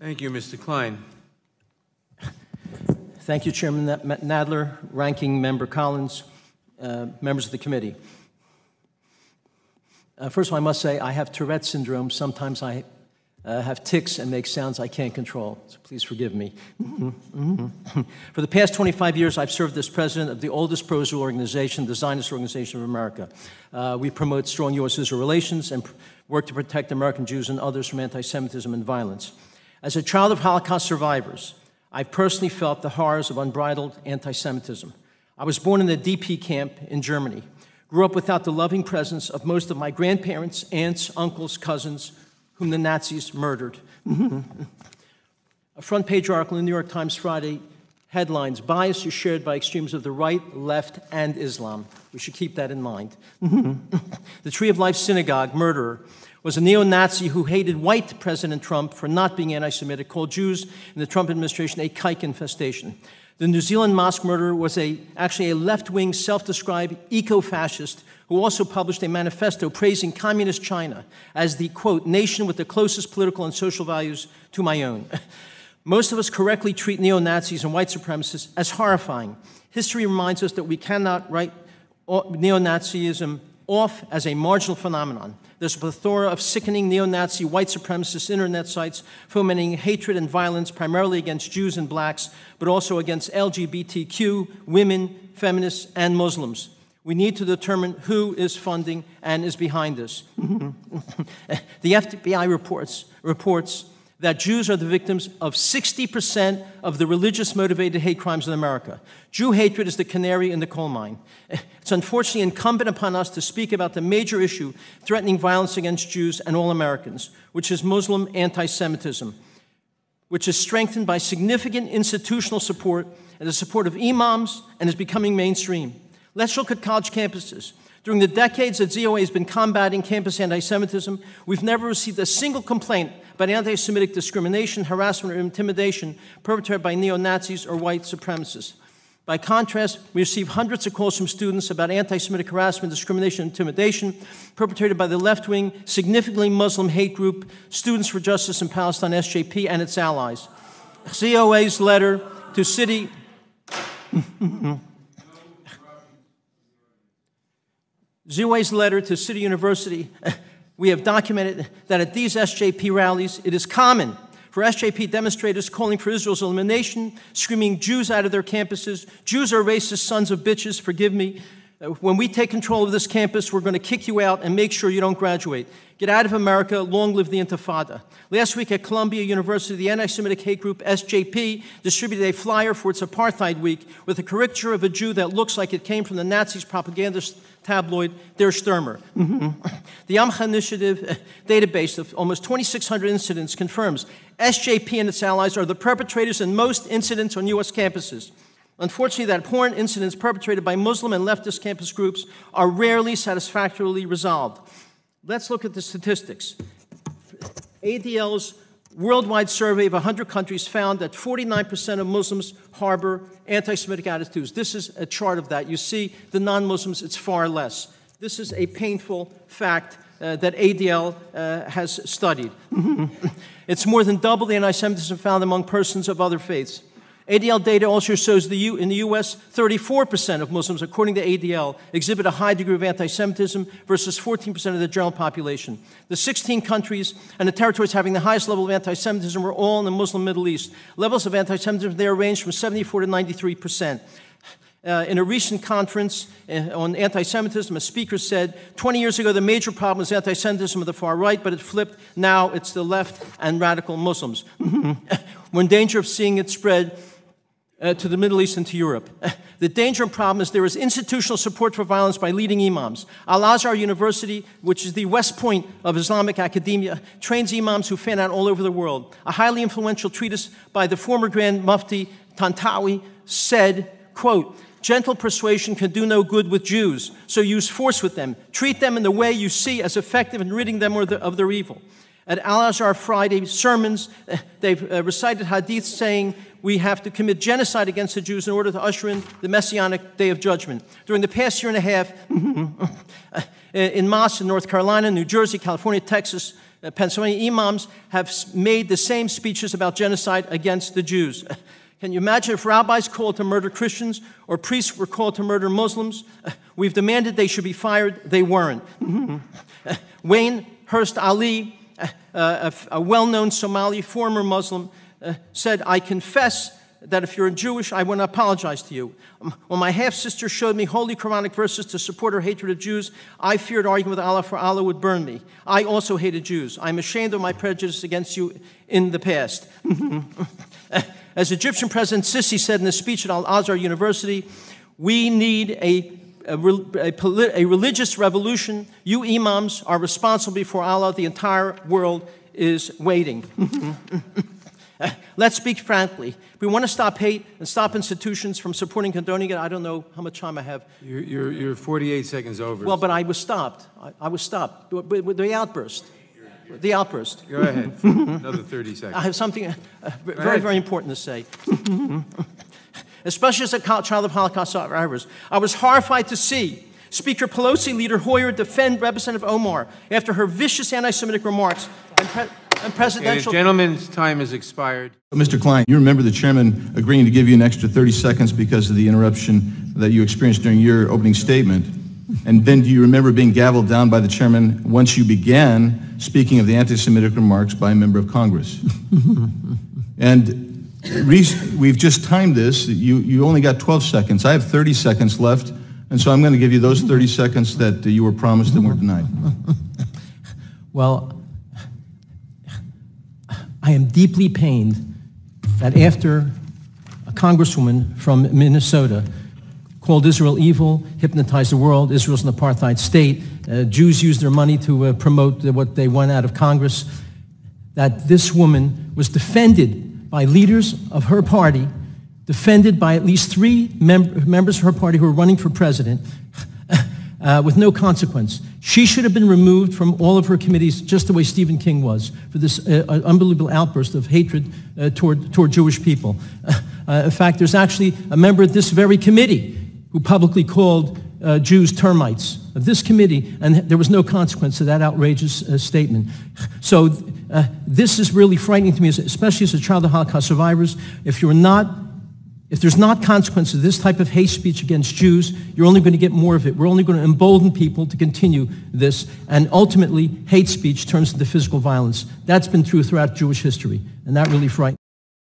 Thank you, Mr. Klein. Thank you, Chairman Nadler, Ranking Member Collins, members of the committee. First of all, I must say I have Tourette syndrome. Sometimes I have tics and make sounds I can't control, so please forgive me. For the past 25 years, I've served as president of the oldest pro-Israel organization, the Zionist Organization of America. We promote strong U.S.-Israel relations and work to protect American Jews and others from anti-Semitism and violence. As a child of Holocaust survivors, I've personally felt the horrors of unbridled anti-Semitism. I was born in a DP camp in Germany, grew up without the loving presence of most of my grandparents, aunts, uncles, cousins, whom the Nazis murdered. A front-page article in the New York Times Friday headlines, "Bias is shared by extremes of the right, left, and Islam." We should keep that in mind. The Tree of Life synagogue murderer was a neo-Nazi who hated white President Trump for not being anti-Semitic, called Jews in the Trump administration a kike infestation. The New Zealand mosque murderer was actually a left-wing, self-described eco-fascist who also published a manifesto praising communist China as the, quote, nation with the closest political and social values to my own. Most of us correctly treat neo-Nazis and white supremacists as horrifying. History reminds us that we cannot write neo-Nazism off as a marginal phenomenon. There's a plethora of sickening neo-Nazi white supremacist internet sites fomenting hatred and violence primarily against Jews and blacks, but also against LGBTQ, women, feminists, and Muslims. We need to determine who is funding and is behind this. The FBI reports that Jews are the victims of 60% of the religious-motivated hate crimes in America. Jew hatred is the canary in the coal mine. It's unfortunately incumbent upon us to speak about the major issue threatening violence against Jews and all Americans, which is Muslim anti-Semitism, which is strengthened by significant institutional support and the support of imams and is becoming mainstream. Let's look at college campuses. During the decades that ZOA has been combating campus anti-Semitism, we've never received a single complaint about anti-Semitic discrimination, harassment, or intimidation perpetrated by neo-Nazis or white supremacists. By contrast, we receive hundreds of calls from students about anti-Semitic harassment, discrimination, and intimidation perpetrated by the left-wing, significantly Muslim hate group Students for Justice in Palestine, SJP, and its allies. ZOA's letter to City... ZOA's letter to City University, we have documented that at these SJP rallies, it is common for SJP demonstrators calling for Israel's elimination, screaming Jews out of their campuses. Jews are racist sons of bitches, forgive me. When we take control of this campus, we're going to kick you out and make sure you don't graduate. Get out of America, long live the Intifada. Last week at Columbia University, the anti-Semitic hate group SJP distributed a flyer for its Apartheid Week with a caricature of a Jew that looks like it came from the Nazis' propaganda tabloid, Der Stürmer. The Amcha Initiative database of almost 2,600 incidents confirms SJP and its allies are the perpetrators in most incidents on U.S. campuses. Unfortunately, that abhorrent incidents perpetrated by Muslim and leftist campus groups are rarely satisfactorily resolved. Let's look at the statistics. ADL's worldwide survey of 100 countries found that 49% of Muslims harbor anti-Semitic attitudes. This is a chart of that. You see the non-Muslims, it's far less. This is a painful fact that ADL has studied. It's more than double the anti-Semitism found among persons of other faiths. ADL data also shows in the U.S., 34% of Muslims, according to ADL, exhibit a high degree of anti-Semitism versus 14% of the general population. The 16 countries and the territories having the highest level of anti-Semitism were all in the Muslim Middle East. Levels of anti-Semitism there range from 74 to 93%. In a recent conference on anti-Semitism, a speaker said, 20 years ago, the major problem was anti-Semitism of the far right, but it flipped. Now it's the left and radical Muslims. We're in danger of seeing it spread to the Middle East and to Europe. The danger and problem is there is institutional support for violence by leading imams. Al-Azhar University, which is the West Point of Islamic academia, trains imams who fan out all over the world. A highly influential treatise by the former Grand Mufti Tantawi said, quote, gentle persuasion can do no good with Jews, so use force with them. Treat them in the way you see as effective in ridding them of their evil. At Al-Azhar Friday sermons, they've recited hadiths saying we have to commit genocide against the Jews in order to usher in the Messianic Day of Judgment. During the past year and a half, in mosques in North Carolina, New Jersey, California, Texas, Pennsylvania imams have made the same speeches about genocide against the Jews. Can you imagine if rabbis called to murder Christians or priests were called to murder Muslims? We've demanded they should be fired. They weren't. Wayne Hurst Ali, a well-known Somali former Muslim, said, "I confess that if you're Jewish, I want to apologize to you. When my half-sister showed me holy Quranic verses to support her hatred of Jews, I feared arguing with Allah, for Allah would burn me. I also hated Jews. I'm ashamed of my prejudice against you in the past." As Egyptian President Sisi said in a speech at Al-Azhar University, we need a religious revolution. You imams are responsible before Allah. The entire world is waiting. Let's speak frankly. We want to stop hate and stop institutions from supporting, condoning it. I don't know how much time I have. You're 48 seconds over. Well, but I was stopped. I was stopped with the outburst. The outburst. Go ahead. Another 30 seconds. I have something very, very important to say. Especially as a child of Holocaust survivors. I was horrified to see Speaker Pelosi, Leader Hoyer defend Representative Omar after her vicious anti-Semitic remarks and presidential... The gentleman's time has expired. Mr. Klein, you remember the chairman agreeing to give you an extra 30 seconds because of the interruption that you experienced during your opening statement. And then do you remember being gavelled down by the chairman once you began speaking of the anti-Semitic remarks by a member of Congress? And we've just timed this. You only got 12 seconds. I have 30 seconds left, and so I'm going to give you those 30 seconds that you were promised and were denied. Well, I am deeply pained that after a congresswoman from Minnesota called Israel evil, hypnotized the world, Israel's an apartheid state, Jews use their money to promote what they want out of Congress, that this woman was defended by leaders of her party, defended by at least 3 members of her party who were running for president, with no consequence. She should have been removed from all of her committees just the way Stephen King was for this unbelievable outburst of hatred toward Jewish people. In fact, there's actually a member of this very committee who publicly called Jews termites of this committee, and there was no consequence to that outrageous statement. So this is really frightening to me, especially as a child of Holocaust survivors. If there's not consequence to this type of hate speech against Jews, you're only going to get more of it. We're only going to embolden people to continue this, and ultimately, hate speech turns into physical violence. That's been true throughout Jewish history, and that really frightens me.